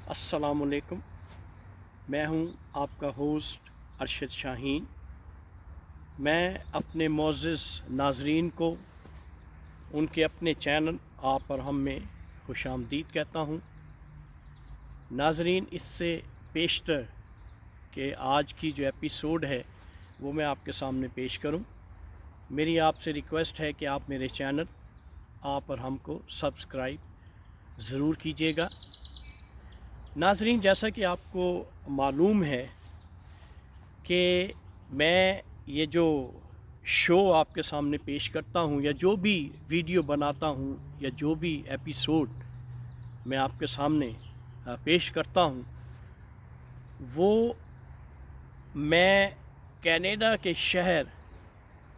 السلام علیکم، میں ہوں آپ کا ہوسٹ ارشد شاہین۔ میں اپنے معزز ناظرین کو ان کے اپنے چینل آپ اور ہم میں خوش آمدید کہتا ہوں۔ ناظرین، اس سے پیشتر کہ آج کی جو ایپیسوڈ ہے وہ میں آپ کے سامنے پیش کروں، میری آپ سے ریکویسٹ ہے کہ آپ میرے چینل آپ اور ہم کو سبسکرائب ضرور کیجیے گا۔ ناظرین، جیسا کہ آپ کو معلوم ہے کہ میں یہ جو شو آپ کے سامنے پیش کرتا ہوں یا جو بھی ویڈیو بناتا ہوں یا جو بھی ایپیسوڈ میں آپ کے سامنے پیش کرتا ہوں، وہ میں کینیڈا کے شہر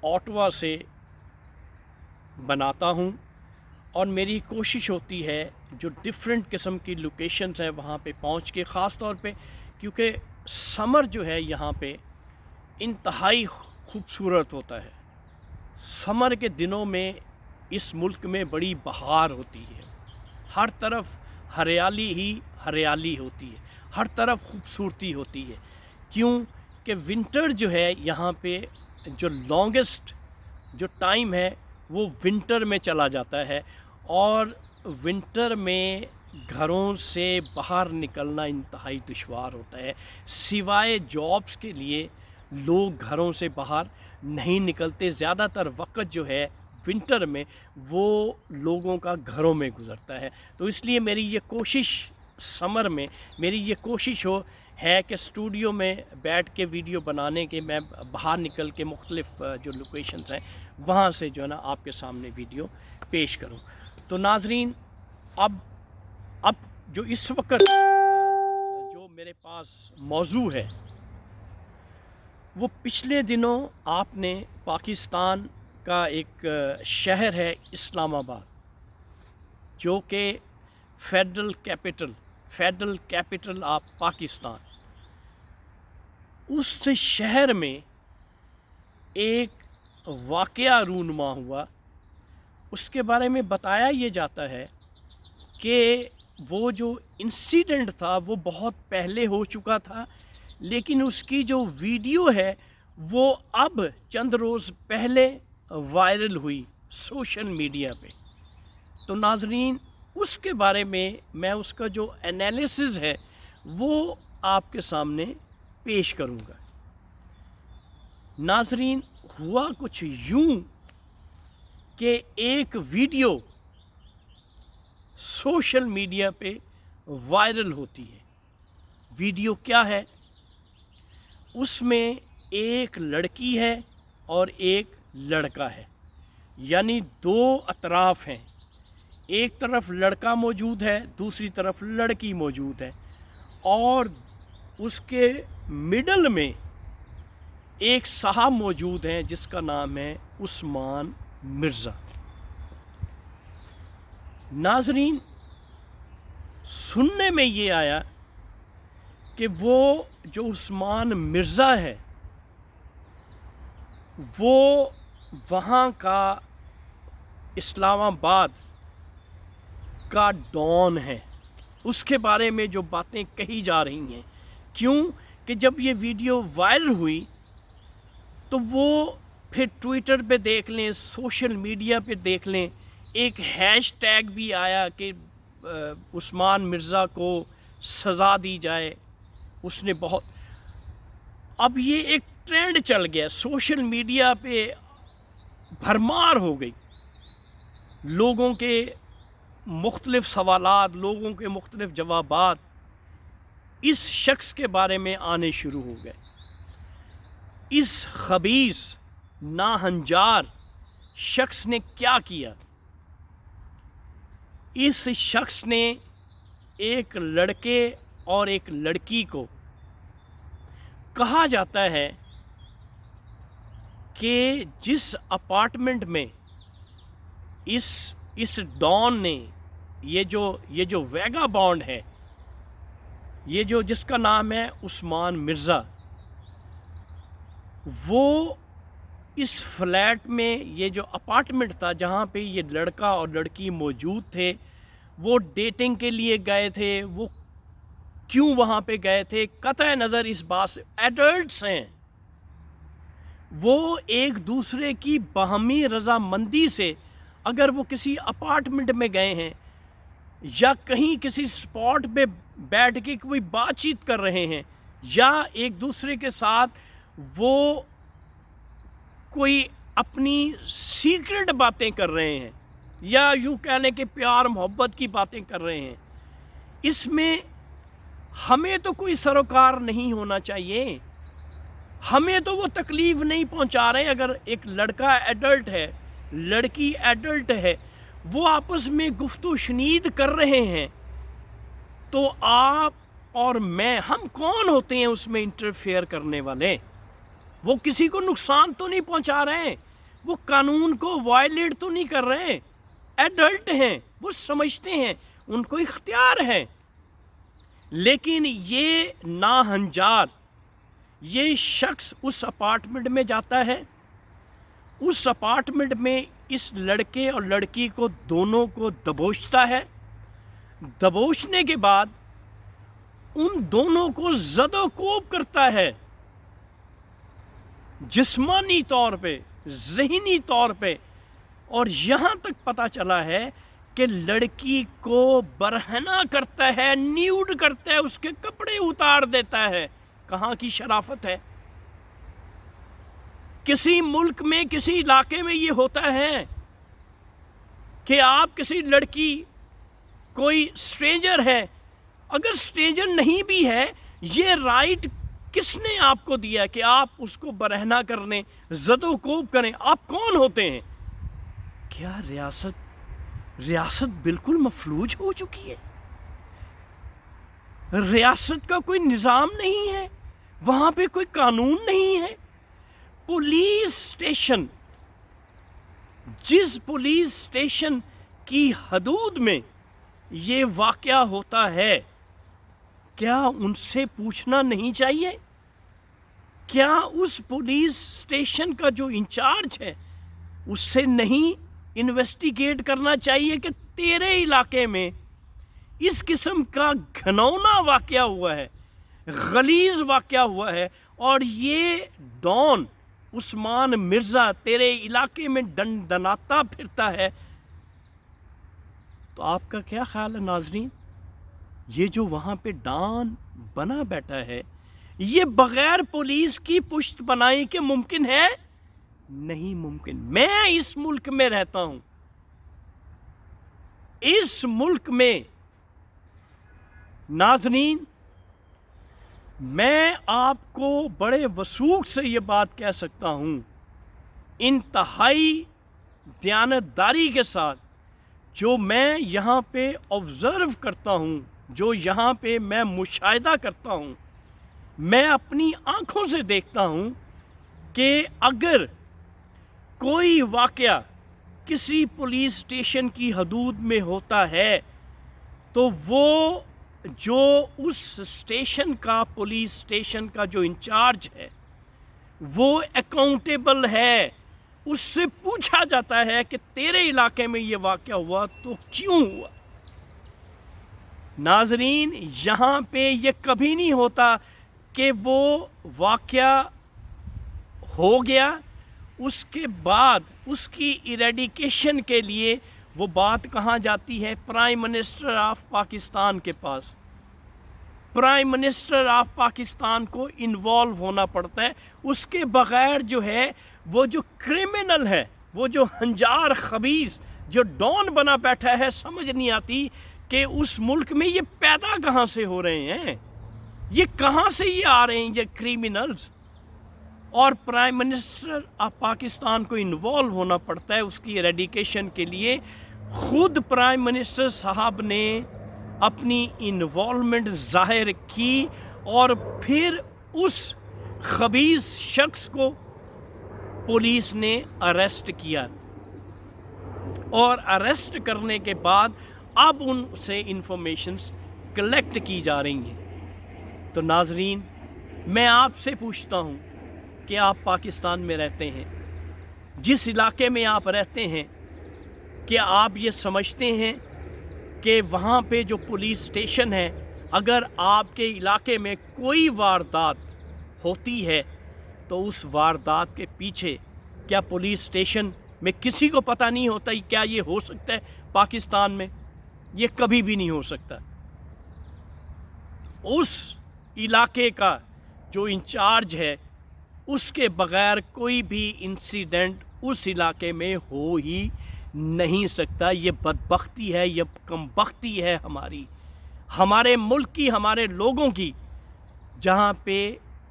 اوٹوا سے بناتا ہوں، اور میری کوشش ہوتی ہے جو ڈفرینٹ قسم کی لوکیشنز ہیں وہاں پہ پہنچ کے، خاص طور پہ کیونکہ سمر جو ہے یہاں پہ انتہائی خوبصورت ہوتا ہے۔ سمر کے دنوں میں اس ملک میں بڑی بہار ہوتی ہے، ہر طرف ہریالی ہی ہریالی ہوتی ہے، ہر طرف خوبصورتی ہوتی ہے۔ کیوں کہ ونٹر جو ہے یہاں پہ جو لانگسٹ جو ٹائم ہے وہ ونٹر میں چلا جاتا ہے، اور ونٹر میں گھروں سے باہر نکلنا انتہائی دشوار ہوتا ہے۔ سوائے جابس کے لیے لوگ گھروں سے باہر نہیں نکلتے، زیادہ تر وقت جو ہے ونٹر میں وہ لوگوں کا گھروں میں گزرتا ہے۔ تو اس لیے میری یہ کوشش سمر میں میری یہ کوشش ہے کہ اسٹوڈیو میں بیٹھ کے ویڈیو بنانے کے میں باہر نکل کے مختلف جو لوکیشنز ہیں وہاں سے جو ہے نا آپ کے سامنے ویڈیو پیش کروں۔ تو ناظرین، اب جو اس وقت جو میرے پاس موضوع ہے وہ پچھلے دنوں آپ نے پاکستان کا ایک شہر ہے اسلام آباد، جو کہ فیڈرل کیپٹل آف پاکستان، اس شہر میں ایک واقعہ رونما ہوا۔ اس کے بارے میں بتایا یہ جاتا ہے کہ وہ جو انسیڈنٹ تھا وہ بہت پہلے ہو چکا تھا، لیکن اس کی جو ویڈیو ہے وہ اب چند روز پہلے وائرل ہوئی سوشل میڈیا پہ۔ تو ناظرین، اس کے بارے میں اس کا جو انالیسز ہے وہ آپ کے سامنے پیش کروں گا۔ ناظرین، ہوا کچھ یوں کہ ایک ویڈیو سوشل میڈیا پہ وائرل ہوتی ہے۔ ویڈیو کیا ہے؟ اس میں ایک لڑکی ہے اور ایک لڑکا ہے، یعنی دو اطراف ہیں، ایک طرف لڑکا موجود ہے، دوسری طرف لڑکی موجود ہے، اور اس کے مڈل میں ایک صاحب موجود ہیں جس کا نام ہے عثمان مرزا۔ ناظرین، سننے میں یہ آیا کہ وہ جو عثمان مرزا ہے وہ وہاں کا اسلام آباد کا ڈان ہے۔ اس کے بارے میں جو باتیں کہی جا رہی ہیں، کیوں کہ جب یہ ویڈیو وائرل ہوئی تو وہ پھر ٹویٹر پہ دیکھ لیں، سوشل میڈیا پہ دیکھ لیں، ایک ہیش ٹیگ بھی آیا کہ عثمان مرزا کو سزا دی جائے۔ اس نے بہت، اب یہ ایک ٹرینڈ چل گیا، سوشل میڈیا پہ بھرمار ہو گئی، لوگوں کے مختلف سوالات، لوگوں کے مختلف جوابات اس شخص کے بارے میں آنے شروع ہو گئے۔ اس خبیث ناہنجار شخص نے کیا کیا؟ اس شخص نے ایک لڑکے اور ایک لڑکی کو، کہا جاتا ہے کہ جس اپارٹمنٹ میں اس ڈان نے یہ جو ویگا بانڈ ہے، یہ جو جس کا نام ہے عثمان مرزا، وہ اس فلیٹ میں، یہ جو اپارٹمنٹ تھا جہاں پہ یہ لڑکا اور لڑکی موجود تھے، وہ ڈیٹنگ کے لیے گئے تھے، وہ کیوں وہاں پہ گئے تھے، قطع نظر اس بات سے ایڈلٹس ہیں، وہ ایک دوسرے کی باہمی رضامندی سے اگر وہ کسی اپارٹمنٹ میں گئے ہیں یا کہیں کسی اسپاٹ پہ بیٹھ کے کوئی بات چیت کر رہے ہیں یا ایک دوسرے کے ساتھ وہ کوئی اپنی سیکرٹ باتیں کر رہے ہیں یا یوں کہہ لیں کہ پیار محبت کی باتیں کر رہے ہیں، اس میں ہمیں تو کوئی سروکار نہیں ہونا چاہیے، ہمیں تو وہ تکلیف نہیں پہنچا رہے۔ اگر ایک لڑکا ایڈلٹ ہے، لڑکی ایڈلٹ ہے، وہ آپس میں گفت و شنید کر رہے ہیں، تو آپ اور میں، ہم کون ہوتے ہیں اس میں انٹرفیئر کرنے والے؟ وہ کسی کو نقصان تو نہیں پہنچا رہے، وہ قانون کو وائلیٹ تو نہیں کر رہے، ایڈلٹ ہیں، وہ سمجھتے ہیں، ان کو اختیار ہے۔ لیکن یہ ناہنجار، یہ شخص اس اپارٹمنٹ میں جاتا ہے، اس اپارٹمنٹ میں اس لڑکے اور لڑکی کو دونوں کو دبوچتا ہے، دبوچنے کے بعد ان دونوں کو زد و کوب کرتا ہے، جسمانی طور پہ، ذہنی طور پہ، اور یہاں تک پتہ چلا ہے کہ لڑکی کو برہنہ کرتا ہے، نیوڈ کرتا ہے، اس کے کپڑے اتار دیتا ہے۔ کہاں کی شرافت ہے؟ کسی ملک میں، کسی علاقے میں یہ ہوتا ہے کہ آپ کسی لڑکی، کوئی اسٹرینجر ہے، اگر اسٹرینجر نہیں بھی ہے، یہ رائٹ کس نے آپ کو دیا کہ آپ اس کو برہنہ کرنے، زد و کوب کریں؟ آپ کون ہوتے ہیں؟ کیا ریاست بالکل مفلوج ہو چکی ہے؟ ریاست کا کوئی نظام نہیں ہے، وہاں پہ کوئی قانون نہیں ہے۔ پولیس اسٹیشن، جس پولیس اسٹیشن کی حدود میں یہ واقعہ ہوتا ہے، کیا ان سے پوچھنا نہیں چاہیے؟ کیا اس پولیس اسٹیشن کا جو انچارج ہے اس سے نہیں انویسٹیگیٹ کرنا چاہیے کہ تیرے علاقے میں اس قسم کا گھنونا واقعہ ہوا ہے، غلیظ واقعہ ہوا ہے، اور یہ ڈان عثمان مرزا تیرے علاقے میں دناتا پھرتا ہے؟ تو آپ کا کیا خیال ہے ناظرین؟ یہ جو وہاں پہ ڈان بنا بیٹھا ہے، یہ بغیر پولیس کی پشت بنائی کے ممکن ہے؟ نہیں ممکن۔ میں اس ملک میں رہتا ہوں، اس ملک میں ناظرین، میں آپ کو بڑے وثوق سے یہ بات کہہ سکتا ہوں، انتہائی دیانتداری کے ساتھ، جو میں یہاں پہ آبزرو کرتا ہوں، جو یہاں پہ میں مشاہدہ کرتا ہوں، میں اپنی آنکھوں سے دیکھتا ہوں کہ اگر کوئی واقعہ کسی پولیس اسٹیشن کی حدود میں ہوتا ہے تو وہ جو اس اسٹیشن کا، پولیس اسٹیشن کا جو انچارج ہے، وہ اکاؤنٹیبل ہے، اس سے پوچھا جاتا ہے کہ تیرے علاقے میں یہ واقعہ ہوا تو کیوں ہوا؟ ناظرین، یہاں پہ یہ کبھی نہیں ہوتا کہ وہ واقعہ ہو گیا، اس کے بعد اس کی ایریڈیکیشن کے لیے وہ بات کہاں جاتی ہے؟ پرائم منسٹر آف پاکستان کے پاس۔ پرائم منسٹر آف پاکستان کو انوالو ہونا پڑتا ہے، اس کے بغیر جو ہے وہ جو کرمنل ہے، وہ جو ہنجار خبیث جو ڈان بنا بیٹھا ہے، سمجھ نہیں آتی کہ اس ملک میں یہ پیدا کہاں سے ہو رہے ہیں، یہ کہاں سے یہ آ رہے ہیں، یہ کریمنلز۔ اور پرائم منسٹر آف پاکستان کو انوالو ہونا پڑتا ہے اس کی ایریڈیکیشن کے لیے۔ خود پرائم منسٹر صاحب نے اپنی انوالومنٹ ظاہر کی اور پھر اس خبیث شخص کو پولیس نے اریسٹ کیا، اور اریسٹ کرنے کے بعد اب ان سے انفارمیشنز کلیکٹ کی جا رہی ہیں۔ تو ناظرین، میں آپ سے پوچھتا ہوں کہ آپ پاکستان میں رہتے ہیں، جس علاقے میں آپ رہتے ہیں، کیا آپ یہ سمجھتے ہیں کہ وہاں پہ جو پولیس اسٹیشن ہے اگر آپ کے علاقے میں کوئی واردات ہوتی ہے تو اس واردات کے پیچھے کیا پولیس اسٹیشن میں کسی کو پتہ نہیں ہوتا کیا یہ ہو سکتا ہے پاکستان میں؟ یہ کبھی بھی نہیں ہو سکتا۔ اس علاقے کا جو انچارج ہے اس کے بغیر کوئی بھی انسیڈنٹ اس علاقے میں ہو ہی نہیں سکتا۔ یہ بدبختی ہے، یہ کمبختی ہے ہمارے ملک کی، ہمارے لوگوں کی، جہاں پہ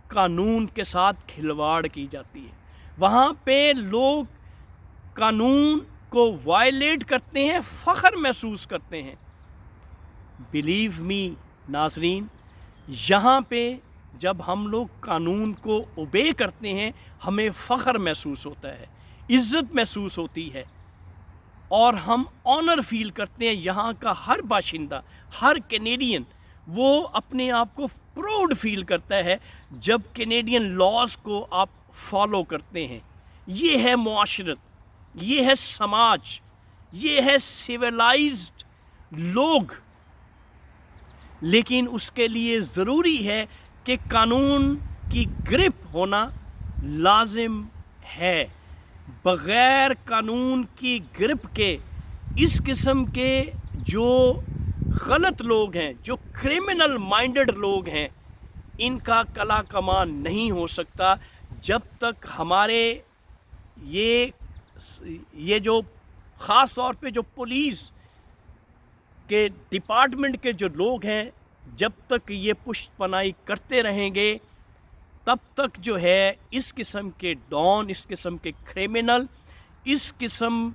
قانون کے ساتھ کھلواڑ کی جاتی ہے، وہاں پہ لوگ قانون کو وائلیٹ کرتے ہیں، فخر محسوس کرتے ہیں۔ بلیو می ناظرین، یہاں پہ جب ہم لوگ قانون کو اوبے کرتے ہیں ہمیں فخر محسوس ہوتا ہے، عزت محسوس ہوتی ہے، اور ہم آنر فیل کرتے ہیں۔ یہاں کا ہر باشندہ، ہر کینیڈین، وہ اپنے آپ کو پراؤڈ فیل کرتا ہے جب کینیڈین لاز کو آپ فالو کرتے ہیں۔ یہ ہے معاشرت، یہ ہے سماج، یہ ہے سیولائزڈ لوگ۔ لیکن اس کے لیے ضروری ہے کہ قانون کی گرپ ہونا لازم ہے۔ بغیر قانون کی گرپ کے اس قسم کے جو غلط لوگ ہیں، جو کرمنل مائنڈڈ لوگ ہیں، ان کا کلا کمان نہیں ہو سکتا جب تک ہمارے یہ جو خاص طور پہ جو پولیس کے ڈپارٹمنٹ کے جو لوگ ہیں، جب تک یہ پشت پناہی کرتے رہیں گے تب تک جو ہے اس قسم کے ڈان، اس قسم کے کرمنل، اس قسم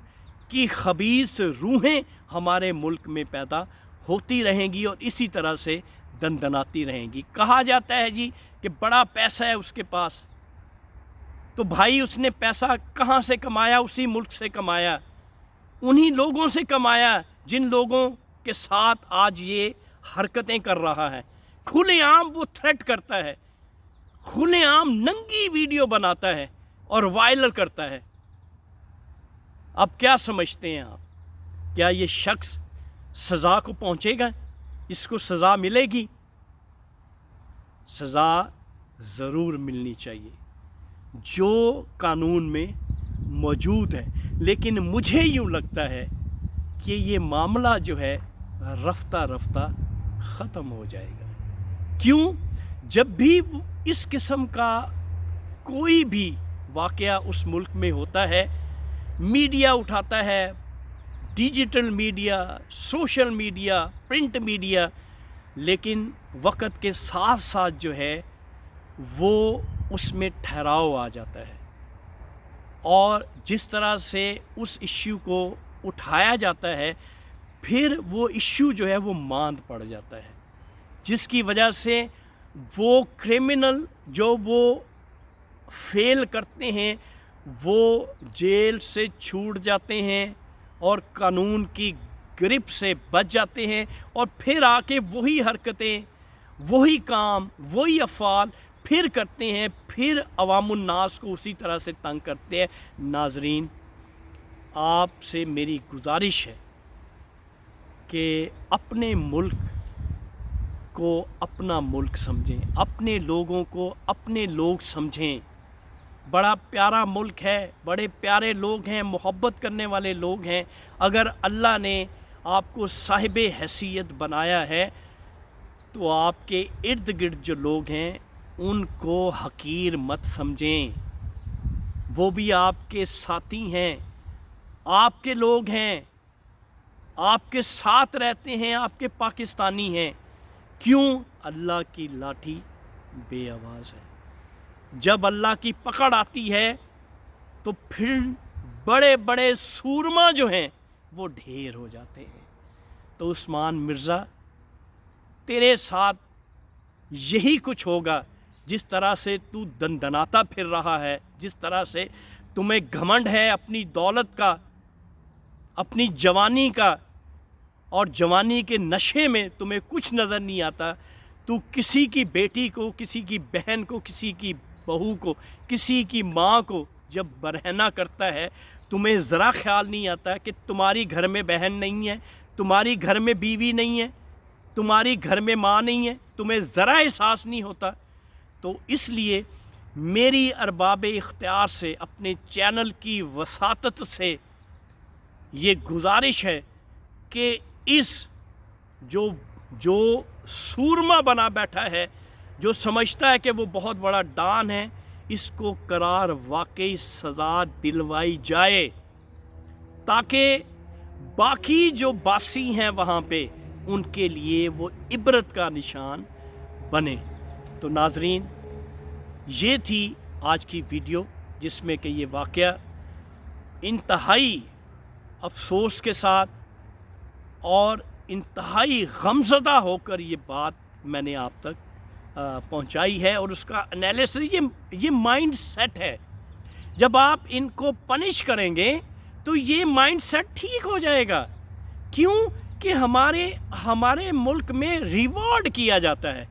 کی خبیث روحیں ہمارے ملک میں پیدا ہوتی رہیں گی اور اسی طرح سے دندناتی رہیں گی۔ کہا جاتا ہے جی کہ بڑا پیسہ ہے اس کے پاس، تو بھائی اس نے پیسہ کہاں سے کمایا؟ اسی ملک سے کمایا، انہی لوگوں سے کمایا جن لوگوں کے ساتھ آج یہ حرکتیں کر رہا ہے۔ کھلے عام وہ تھریٹ کرتا ہے، کھلے عام ننگی ویڈیو بناتا ہے اور وائرل کرتا ہے۔ اب کیا سمجھتے ہیں آپ؟ کیا یہ شخص سزا کو پہنچے گا؟ اس کو سزا ملے گی؟ سزا ضرور ملنی چاہیے جو قانون میں موجود ہے، لیکن مجھے یوں لگتا ہے کہ یہ معاملہ جو ہے رفتہ رفتہ ختم ہو جائے گا۔ کیوں؟ جب بھی اس قسم کا کوئی بھی واقعہ اس ملک میں ہوتا ہے، میڈیا اٹھاتا ہے، digital media, social media, print media, لیکن وقت کے ساتھ ساتھ جو ہے وہ اس میں ٹھہراؤ آ جاتا ہے، اور جس طرح سے اس ایشو کو اٹھایا جاتا ہے پھر وہ ایشو جو ہے وہ ماند پڑ جاتا ہے، جس کی وجہ سے وہ کرمنل جو وہ فیل کرتے ہیں وہ جیل سے چھوٹ جاتے ہیں اور قانون کی گرپ سے بچ جاتے ہیں، اور پھر آ کے وہی حرکتیں، وہی کام، وہی افعال پھر کرتے ہیں، پھر عوام الناس کو اسی طرح سے تنگ کرتے ہیں۔ ناظرین، آپ سے میری گزارش ہے کہ اپنے ملک کو اپنا ملک سمجھیں، اپنے لوگوں کو اپنے لوگ سمجھیں۔ بڑا پیارا ملک ہے، بڑے پیارے لوگ ہیں، محبت کرنے والے لوگ ہیں۔ اگر اللہ نے آپ کو صاحب حیثیت بنایا ہے تو آپ کے ارد گرد جو لوگ ہیں ان کو حقیر مت سمجھیں، وہ بھی آپ کے ساتھی ہیں، آپ کے لوگ ہیں، آپ کے ساتھ رہتے ہیں، آپ کے پاکستانی ہیں۔ کیوں؟ اللہ کی لاٹھی بے آواز ہے۔ جب اللہ کی پکڑ آتی ہے تو پھر بڑے بڑے سورما جو ہیں وہ ڈھیر ہو جاتے ہیں۔ تو عثمان مرزا، تیرے ساتھ یہی کچھ ہوگا، جس طرح سے تو دندناتا پھر رہا ہے، جس طرح سے تمہیں گھمنڈ ہے اپنی دولت کا، اپنی جوانی کا، اور جوانی کے نشے میں تمہیں کچھ نظر نہیں آتا۔ تو کسی کی بیٹی کو، کسی کی بہن کو، کسی کی بہو کو، کسی کی ماں کو جب برہنہ کرتا ہے تمہیں ذرا خیال نہیں آتا کہ تمہاری گھر میں بہن نہیں ہے، تمہاری گھر میں بیوی نہیں ہے، تمہاری گھر میں ماں نہیں ہے، تمہیں ذرا احساس نہیں ہوتا. تو اس لیے میری ارباب اختیار سے، اپنے چینل کی وساطت سے یہ گزارش ہے کہ اس جو سورما بنا بیٹھا ہے، جو سمجھتا ہے کہ وہ بہت بڑا ڈان ہے، اس کو قرار واقعی سزا دلوائی جائے تاکہ باقی جو باسی ہیں وہاں پہ ان کے لیے وہ عبرت کا نشان بنے. تو ناظرین، یہ تھی آج کی ویڈیو جس میں کہ یہ واقعہ انتہائی افسوس کے ساتھ اور انتہائی غمزدہ ہو کر یہ بات میں نے آپ تک پہنچائی ہے. اور اس کا انالیسس یہ مائنڈ سیٹ ہے. جب آپ ان کو پنش کریں گے تو یہ مائنڈ سیٹ ٹھیک ہو جائے گا. کیوں کہ ہمارے ملک میں ریوارڈ کیا جاتا ہے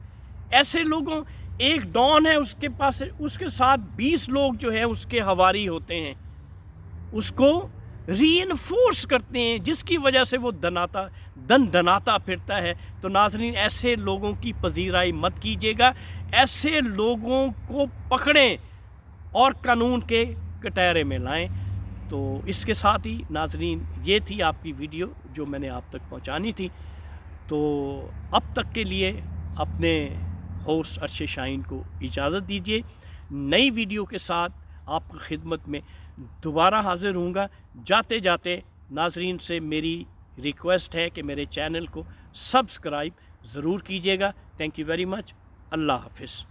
ایسے لوگوں. ایک ڈان ہے، اس کے پاس اس کے ساتھ 20 لوگ جو ہیں اس کے حواری ہوتے ہیں، اس کو ری انفورس کرتے ہیں، جس کی وجہ سے وہ دناتا پھرتا ہے. تو ناظرین، ایسے لوگوں کی پذیرائی مت کیجیے گا. ایسے لوگوں کو پکڑیں اور قانون کے کٹہرے میں لائیں. تو اس کے ساتھ ہی ناظرین، یہ تھی آپ کی ویڈیو جو میں نے آپ تک پہنچانی تھی. تو اب تک کے لیے اپنے ہوسٹ عرشِ شاہین کو اجازت دیجیے. نئی ویڈیو کے ساتھ آپ کی خدمت میں دوبارہ حاضر ہوں گا. جاتے جاتے ناظرین سے میری ریکویسٹ ہے کہ میرے چینل کو سبسکرائب ضرور کیجیے گا. Thank you very much. اللہ حافظ.